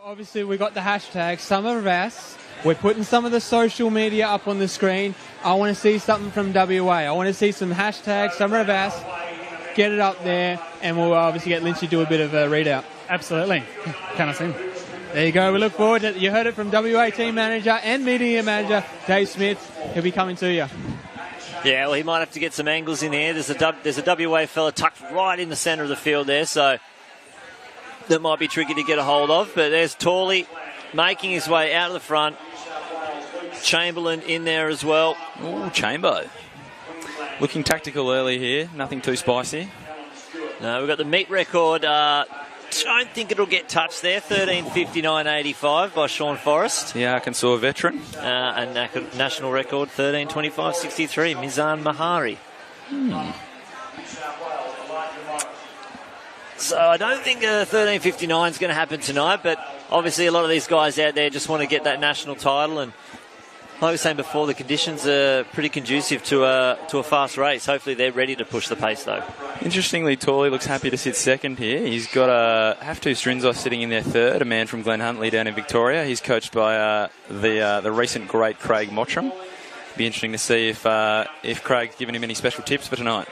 Obviously, we got the hashtag Summer of Ass. We're putting some of the social media up on the screen. I want to see something from WA. I want to see some hashtag Summer of Ass. Get it up there, and we'll obviously get Lynch to do a bit of a readout. Absolutely. Can I sing? There you go. We look forward to it. You heard it from WA team manager and media manager Dave Smith. He'll be coming to you. Yeah, well, he might have to get some angles in here. There's a WA fella tucked right in the centre of the field there, so that might be tricky to get a hold of. But there's Torley making his way out of the front. Chamberlain in there as well. Ooh, Chambo. Looking tactical early here. Nothing too spicy. No, we've got the meet record. Don't think it'll get touched there. 13:59.85 by Sean Forrest. The Arkansas veteran. And national record 13:25.63. Mizan Mahari. So I don't think 13:59 is going to happen tonight, but obviously a lot of these guys out there just want to get that national title, and like I was saying before, the conditions are pretty conducive to a fast race. Hopefully they're ready to push the pace though. Interestingly, Torley looks happy to sit second here. He's got Have-To Strinzos sitting in there third, a man from Glen Huntly down in Victoria. He's coached by the recent great Craig Mottram. Be interesting to see if Craig's given him any special tips for tonight.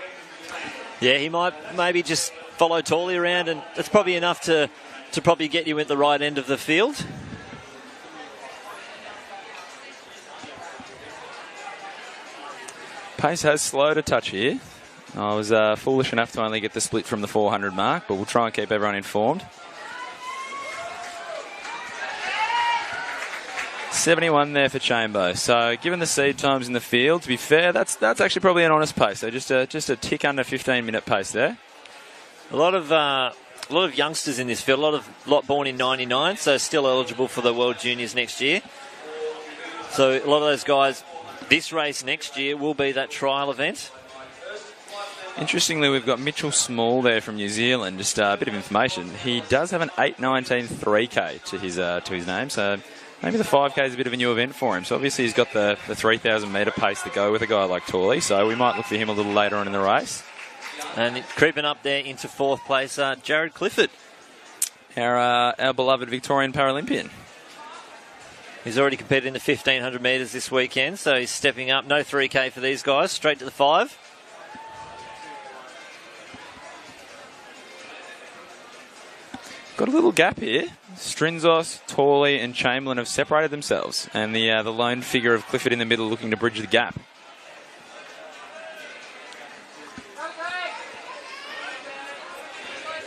Yeah, he might maybe just follow Torley around, and that's probably enough to probably get you at the right end of the field. Pace has slowed a touch here. I was foolish enough to only get the split from the 400 mark, but we'll try and keep everyone informed. 71 there for Chambo. So given the seed times in the field, to be fair, that's actually probably an honest pace. So just a tick under 15-minute pace there. A lot of youngsters in this field. A lot born in '99, so still eligible for the World Juniors next year. So a lot of those guys, this race next year will be that trial event. Interestingly, we've got Mitchell Small there from New Zealand. Just a bit of information. He does have an 8:19 3K to his name, so maybe the 5K is a bit of a new event for him. So obviously he's got the 3,000 metre pace to go with a guy like Torley, so we might look for him a little later on in the race. And creeping up there into fourth place, Jared Clifford. Our beloved Victorian Paralympian. He's already competed in the 1,500 metres this weekend, so he's stepping up. No 3K for these guys, straight to the 5. Got a little gap here. Strinzos, Torley and Chamberlain have separated themselves, and the lone figure of Clifford in the middle looking to bridge the gap.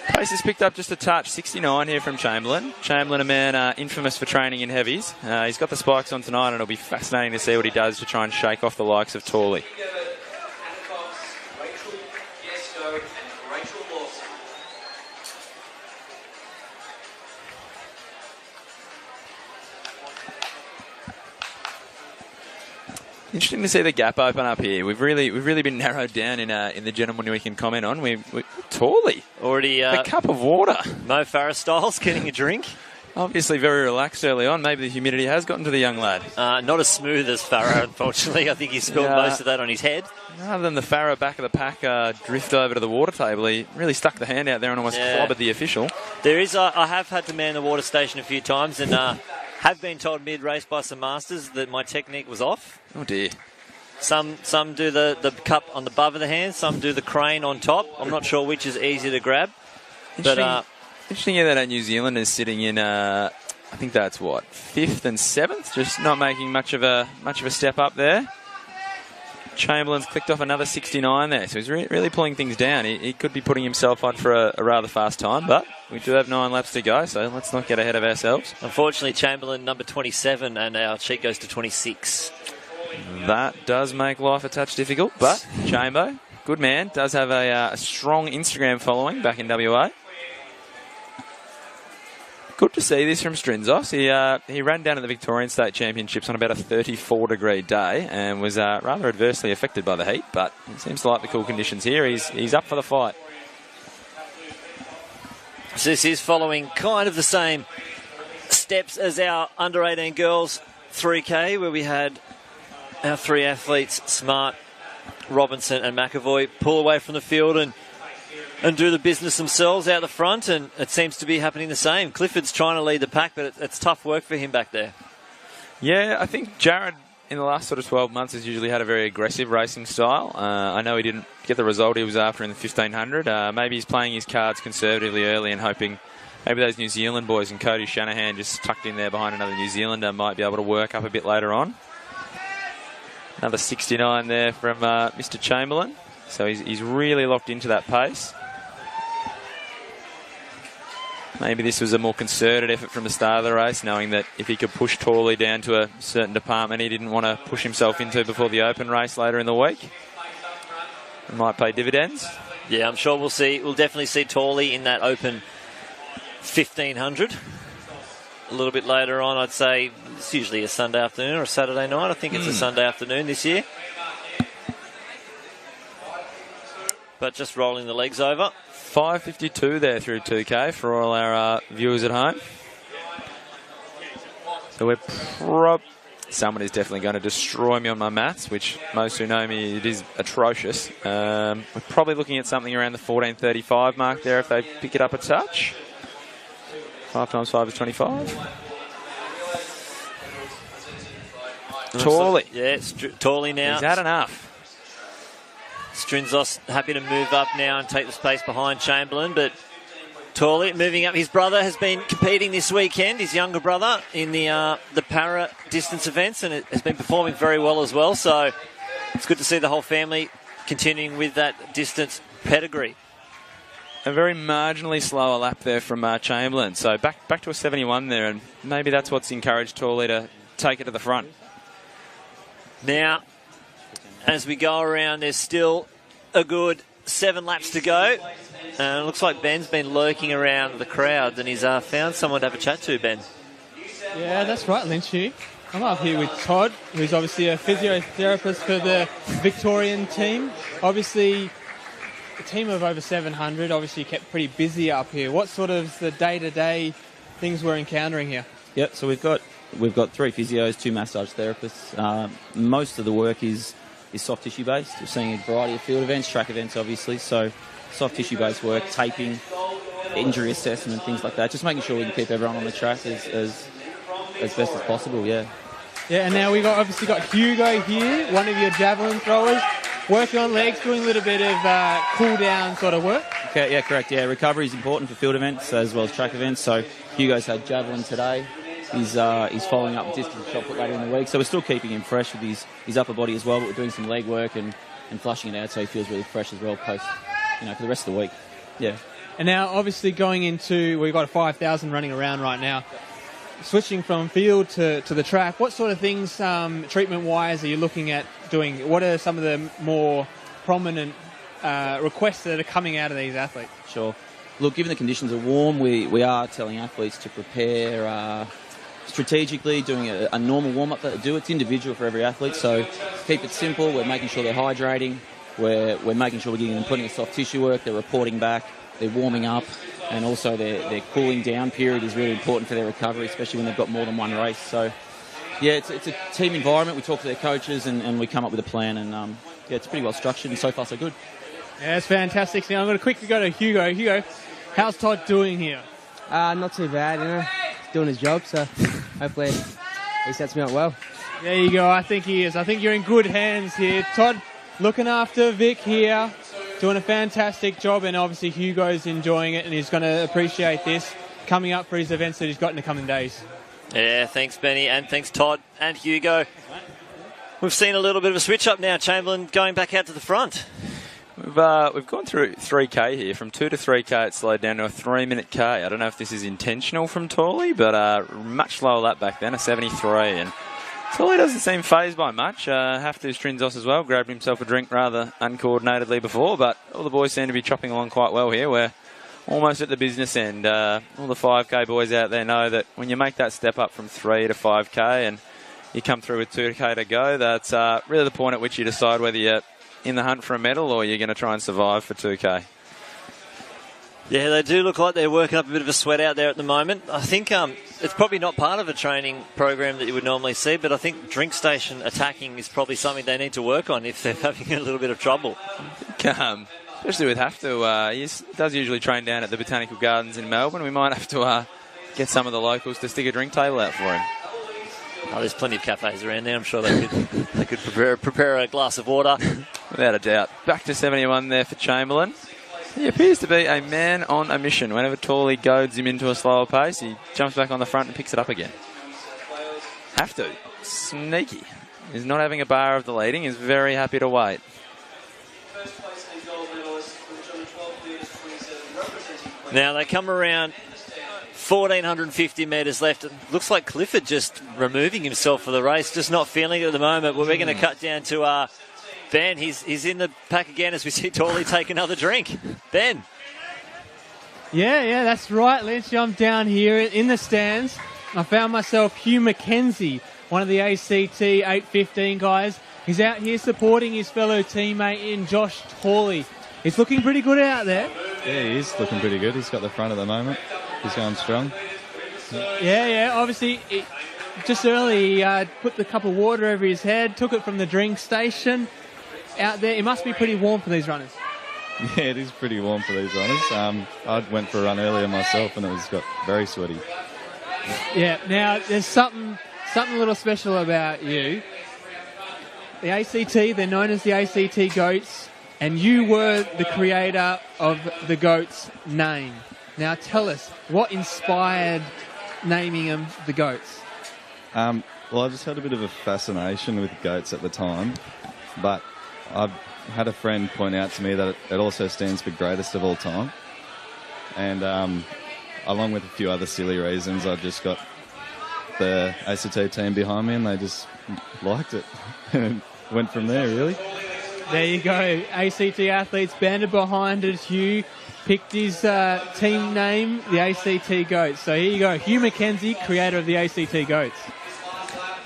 Pace has picked up just a touch. 69 here from Chamberlain. Chamberlain, a man infamous for training in heavies. He's got the spikes on tonight, and it'll be fascinating to see what he does to try and shake off the likes of Torley. Interesting to see the gap open up here. We've really been narrowed down in the gentleman we can comment on. We Torley already a cup of water. Mo Farah styles getting a drink. Obviously very relaxed early on. Maybe the humidity has gotten to the young lad. Not as smooth as Farah, unfortunately. I think he spilled most of that on his head. Rather than the Farah back of the pack drift over to the water table, he really stuck the hand out there and almost clobbered the official. There is. I have had to man the water station a few times, and have been told mid-race by some masters that my technique was off. Oh dear. Some do the cup on the above of the hand, some do the crane on top. I'm not sure which is easier to grab. Interesting here that New Zealand is sitting in, I think that's what, 5th and 7th, just not making much of a step up there. Chamberlain's clicked off another 69 there, so he's really pulling things down. He could be putting himself on for a rather fast time, but we do have 9 laps to go, so let's not get ahead of ourselves. Unfortunately, Chamberlain number 27, and our sheet goes to 26. That does make life a touch difficult, but Chambo, good man, does have a strong Instagram following back in WA. Good to see this from Strinzos. He ran down at the Victorian State Championships on about a 34-degree day and was rather adversely affected by the heat, but he seems to like the cool conditions here. He's up for the fight. So this is following kind of the same steps as our under-18 girls 3K, where we had our 3 athletes, Smart, Robinson and McAvoy, pull away from the field, and and do the business themselves out the front, and it seems to be happening the same. Clifford's trying to lead the pack, but it's tough work for him back there. Yeah, I think Jared in the last sort of 12 months has usually had a very aggressive racing style. I know he didn't get the result he was after in the 1500. Maybe he's playing his cards conservatively early and hoping maybe those New Zealand boys and Cody Shanahan just tucked in there behind another New Zealander might be able to work up a bit later on. Another 69 there from Mr. Chamberlain. So he's really locked into that pace. Maybe this was a more concerted effort from the start of the race, knowing that if he could push Torley down to a certain department he didn't want to push himself into before the open race later in the week. It might pay dividends. Yeah, I'm sure we'll definitely see Torley in that open 1500. A little bit later on, I'd say it's usually a Sunday afternoon or a Saturday night. I think it's a Sunday afternoon this year. But just rolling the legs over. 5:52 there through 2K for all our viewers at home. So someone is definitely going to destroy me on my maths, which most who know me, it is atrocious. We're probably looking at something around the 14:35 mark there if they pick it up a touch. 5 times 5 is 25. Torley. Yeah, Torley now. He's had enough. Strinzos happy to move up now and take the space behind Chamberlain, but Torley moving up. His brother has been competing this weekend, his younger brother, in the para distance events, and it has been performing very well as well. So it's good to see the whole family continuing with that distance pedigree. A very marginally slower lap there from Chamberlain. So back to a 71 there, and maybe that's what's encouraged Torley to take it to the front. Now, as we go around, there's still a good 7 laps to go. And it looks like Ben's been lurking around the crowd and he's found someone to have a chat to, Ben. Yeah, that's right, Lynchy. I'm up here with Todd, who's obviously a physiotherapist for the Victorian team. Obviously, a team of over 700, obviously kept pretty busy up here. What sort of the day-to-day things we're encountering here? Yep, so we've got 3 physios, 2 massage therapists. Most of the work is soft tissue based. We're seeing a variety of field events, track events obviously, so soft tissue based work, taping, injury assessment, things like that. Just making sure we can keep everyone on the track as best as possible, yeah. Yeah, and now we've obviously got Hugo here, one of your javelin throwers, working on legs, doing a little bit of cool down sort of work. Okay, yeah, correct. Yeah, recovery is important for field events as well as track events. So Hugo's had javelin today. He's following up distance shot put later in the week, so we're still keeping him fresh with his upper body as well, but we're doing some leg work and flushing it out so he feels really fresh as well post, for the rest of the week. Yeah. And now obviously going into, we've got a 5,000 running around right now, switching from field to the track, what sort of things treatment-wise are you looking at doing? What are some of the more prominent requests that are coming out of these athletes? Sure. Look, given the conditions are warm, we are telling athletes to prepare strategically, doing a normal warm-up that they do. It's individual for every athlete, so keep it simple. We're making sure they're hydrating. We're making sure we're giving them plenty of soft tissue work. They're reporting back. They're warming up. And also their cooling down period is really important for their recovery, especially when they've got more than one race. So, yeah, it's a team environment. We talk to their coaches and we come up with a plan. And, it's pretty well structured, and so far so good. Yeah, it's fantastic. Now I'm going to quickly go to Hugo. Hugo, how's Todd doing here? Not too bad, doing his job, so hopefully he sets me up well. There you go, I think he is. I think you're in good hands here. Todd, looking after Vic here, doing a fantastic job, and obviously Hugo's enjoying it and he's going to appreciate this coming up for his events that he's got in the coming days. Yeah, thanks Benny, and thanks Todd and Hugo. We've seen a little bit of a switch up now, Chamberlain going back out to the front. We've gone through 3K here. From 2 to 3K, it slowed down to a 3-minute K. I don't know if this is intentional from Torley, but much slower lap back then, a 73. And Torley doesn't seem fazed by much. Have to Strinzos as well. Grabbed himself a drink rather uncoordinatedly before, but all the boys seem to be chopping along quite well here. We're almost at the business end. All the 5K boys out there know that when you make that step up from 3 to 5K and you come through with 2K to go, that's really the point at which you decide whether you're in the hunt for a medal or you're going to try and survive for 2K. Yeah, they do look like they're working up a bit of a sweat out there at the moment. I think it's probably not part of a training program that you would normally see, but I think drink station attacking is probably something they need to work on if they're having a little bit of trouble. Especially with have to. He does usually train down at the Botanical Gardens in Melbourne. We might have to get some of the locals to stick a drink table out for him. Oh, there's plenty of cafes around there. I'm sure they could prepare a glass of water. Without a doubt. Back to 71 there for Chamberlain. He appears to be a man on a mission. Whenever Torley goads him into a slower pace, he jumps back on the front and picks it up again. Have to. Sneaky. He's not having a bar of the leading. He's very happy to wait. Now they come around 1,450 metres left. It looks like Clifford just removing himself for the race, just not feeling it at the moment. But we're going to cut down to Ben. He's in the pack again as we see Torley take another drink. Ben. Yeah, that's right, Lynch. I'm down here in the stands. I found myself Hugh McKenzie, one of the ACT 815 guys. He's out here supporting his fellow teammate in Josh Torley. He's looking pretty good out there. Yeah, he is looking pretty good. He's got the front at the moment. He's going strong. Yeah. Obviously, just early, he put the cup of water over his head, took it from the drink station out there. It must be pretty warm for these runners. Yeah, it is pretty warm for these runners. I went for a run earlier myself and it got very sweaty. Yeah, now there's something a little special about you. The ACT, they're known as the ACT Goats, and you were the creator of the Goats name. Now tell us, what inspired naming them the Goats? Well, I just had a bit of a fascination with goats at the time, but I've had a friend point out to me that it also stands for greatest of all time. And along with a few other silly reasons, I just got the ACT team behind me and they just liked it. And it went from there, really. There you go. ACT athletes banded behind it. Hugh picked his team name, the ACT Goats. So here you go. Hugh McKenzie, creator of the ACT Goats.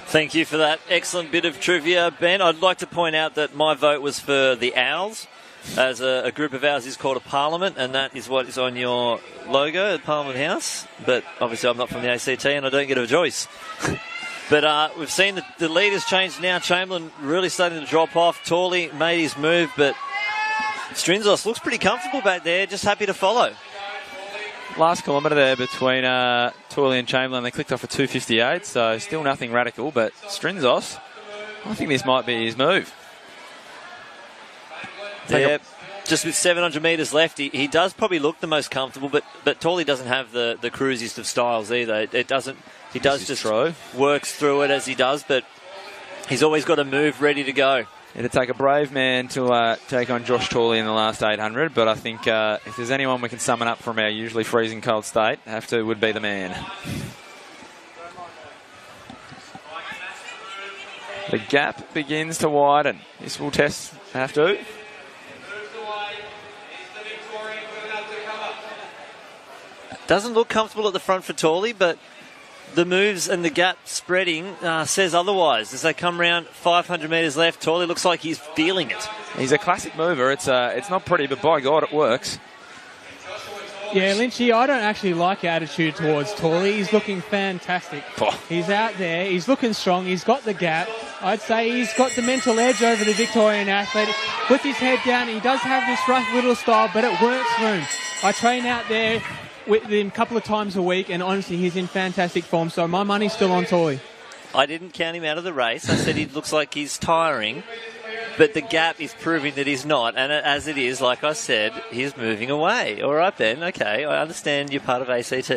Thank you for that excellent bit of trivia, Ben. I'd like to point out that my vote was for the Owls, as a group of owls is called a parliament, and that is what is on your logo at Parliament House. But obviously I'm not from the ACT and I don't get a choice. But we've seen the leaders change now. Chamberlain really starting to drop off. Torley made his move, but Strinzos looks pretty comfortable back there, just happy to follow. Last kilometre there between Torley and Chamberlain, they clicked off a 2:58, so still nothing radical, but Strinzos, I think this might be his move. Yeah, just with 700 metres left, he does probably look the most comfortable, but Torley doesn't have the cruisiest of styles either. He does just works through it as he does, but he's always got a move ready to go. It'd take a brave man to take on Josh Torley in the last 800, but I think if there's anyone we can summon up from our usually freezing cold state, would be the man. The gap begins to widen. This will test Doesn't look comfortable at the front for Torley, but the moves and the gap spreading says otherwise. As they come round 500 metres left, Torley looks like he's feeling it. He's a classic mover. It's not pretty, but by God, it works. Yeah, Lynchy, I don't actually like your attitude towards Torley. He's looking fantastic. He's out there. He's looking strong. He's got the gap. I'd say he's got the mental edge over the Victorian athlete. Puts his head down. He does have this rough little style, but it works for him. I train out there with him a couple of times a week, and honestly, he's in fantastic form. So my money's still on Torley. I didn't count him out of the race. I said he looks like he's tiring, but the gap is proving that he's not. And as it is, like I said, he's moving away. All right, Ben. Okay, I understand you're part of ACT.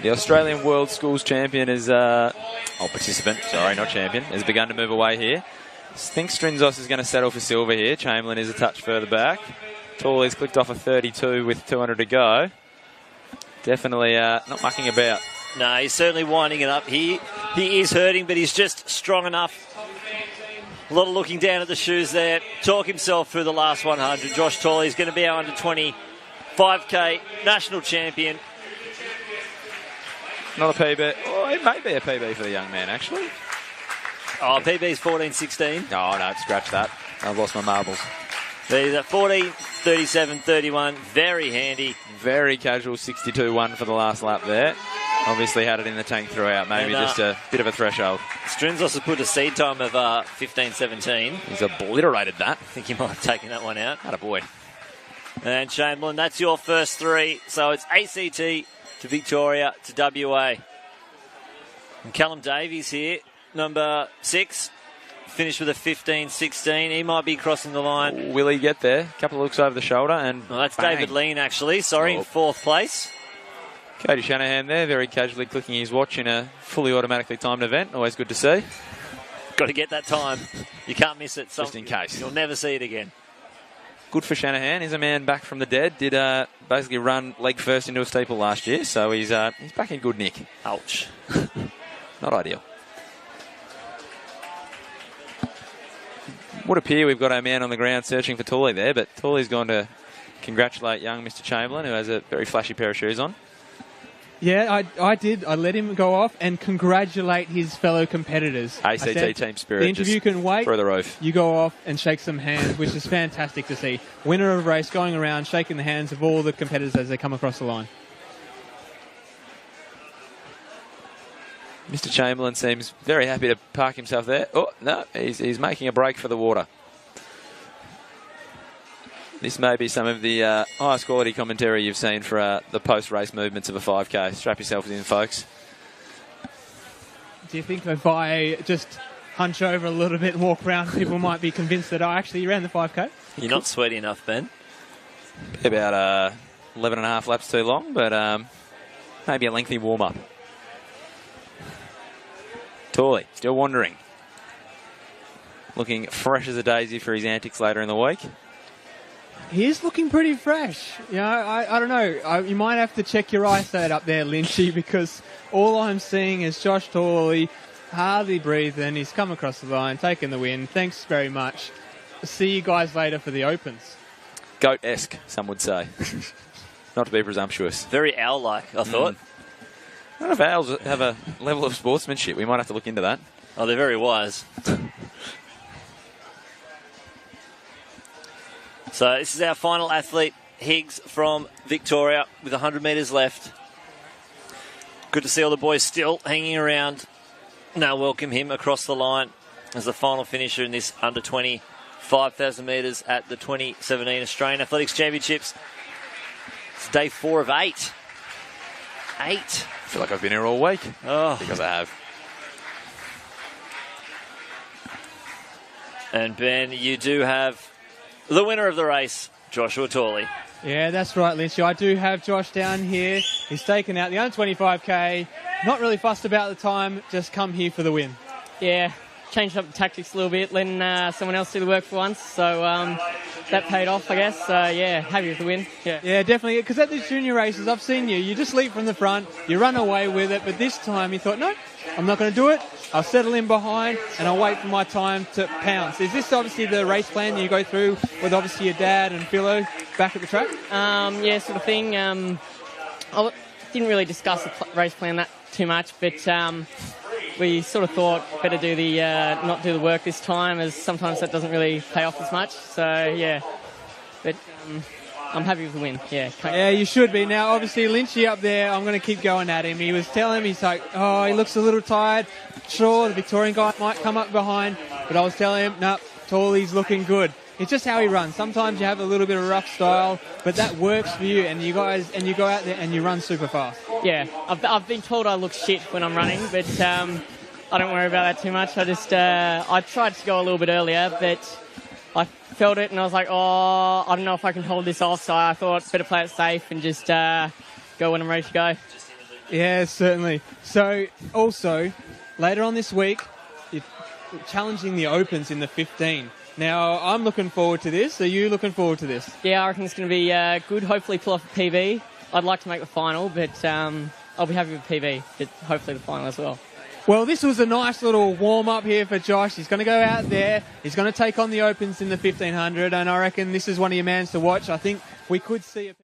The Australian World Schools Champion is... participant, sorry, not champion, has begun to move away here. I think Strinzos is going to settle for silver here. Chamberlain is a touch further back. Torley's clicked off a 32 with 200 to go. Definitely not mucking about. No, he's certainly winding it up. He is hurting, but he's just strong enough. A lot of looking down at the shoes there. Talk himself through the last 100. Josh Torley is going to be our under-20 5K national champion. Not a PB. Oh, it may be a PB for the young man, actually. Oh, PB's 14:16. Oh, no, scratch that. I've lost my marbles. There's a 14, 37, 31. Very handy. Very casual 62-1 for the last lap there. Obviously had it in the tank throughout. Maybe just a bit of a threshold. Strinzos has put a seed time of 15:17. He's obliterated that. I think he might have taken that one out. Attaboy. And Chamberlain, that's your first three. So it's ACT to Victoria to WA. And Callum Davies here, number 6. Finished with a 15-16. He might be crossing the line. Will he get there? A couple of looks over the shoulder and That's bang. David Lean, actually. Sorry, in 4th place. Cody Shanahan there, very casually clicking his watch in a fully automatically timed event. Always good to see. Got to get that time. You can't miss it. Just in case. You'll never see it again. Good for Shanahan. He's a man back from the dead. Did basically run leg first into a steeple last year, so he's back in good nick. Ouch. Not ideal. Would appear we've got our man on the ground searching for Tooley there, but Tooley's gone to congratulate young Mr. Chamberlain, who has a very flashy pair of shoes on. Yeah, I did. I let him go off and congratulate his fellow competitors. ACT team spirit. The interview can wait. Through the roof. You go off and shake some hands, which is fantastic to see. Winner of a race going around shaking the hands of all the competitors as they come across the line. Mr. Chamberlain seems very happy to park himself there. Oh, no, he's making a break for the water. This may be some of the highest quality commentary you've seen for the post-race movements of a 5K. Strap yourselves in, folks. Do you think if I just hunch over a little bit and walk around, people might be convinced that I actually ran the 5K? You're not sweaty enough, Ben. About 11 and a half laps too long, but maybe a lengthy warm-up. Tooley, still wandering. Looking fresh as a daisy for his antics later in the week. He is looking pretty fresh. You know, I don't know. You might have to check your eyesight up there, Lynchy, because all I'm seeing is Josh Tooley hardly breathing. He's come across the line, taking the win. Thanks very much. See you guys later for the Opens. Goat-esque, some would say. Not to be presumptuous. Very owl-like, I thought. I don't know if owls have a level of sportsmanship. We might have to look into that. Oh, they're very wise. So this is our final athlete, Higgs from Victoria, with 100 metres left. Good to see all the boys still hanging around. Now welcome him across the line as the final finisher in this under-20 5,000 metres at the 2017 Australian Athletics Championships. It's day 4 of 8. 8. I feel like I've been here all week. Oh. Because I have. And Ben, you do have the winner of the race, Joshua Tooley. Yeah, that's right, Lynchy. I do have Josh down here. He's taken out the under 25K. Not really fussed about the time, just come here for the win. Yeah, changed up the tactics a little bit, letting someone else do the work for once. So that paid off, I guess. Yeah, happy with the win. Yeah, definitely. Because at these junior races, I've seen you just leap from the front, you run away with it. But this time you thought, no, I'm not going to do it. I'll settle in behind and I'll wait for my time to pounce. Is this obviously the race plan that you go through with obviously your dad and Philo back at the track? Yeah, sort of thing. I didn't really discuss the race plan that too much, but we sort of thought better do the not do the work this time, as sometimes that doesn't really pay off as much. So yeah, but I'm happy with the win. Yeah, you should be. Now, obviously, Lynchy up there, I'm going to keep going at him. He was telling me, he's like, oh, he looks a little tired. Sure, the Victorian guy might come up behind, but I was telling him, no, Tooley's looking good. It's just how he runs. Sometimes you have a little bit of rough style, but that works for you, and you go out there and you run super fast. Yeah, I've been told I look shit when I'm running, but I don't worry about that too much. I tried to go a little bit earlier, but I felt it and I was like, oh, I don't know if I can hold this off, so I thought better play it safe and just go when I'm ready to go. Yeah, certainly. So, also, later on this week, you're challenging the Opens in the 15. Now, I'm looking forward to this. Are you looking forward to this? Yeah, I reckon it's going to be good. Hopefully pull off a PB. I'd like to make the final, but I'll be happy with PB, but hopefully the final as well. Well, this was a nice little warm-up here for Josh. He's going to go out there. He's going to take on the Opens in the 1500, and I reckon this is one of your mans to watch. I think we could see a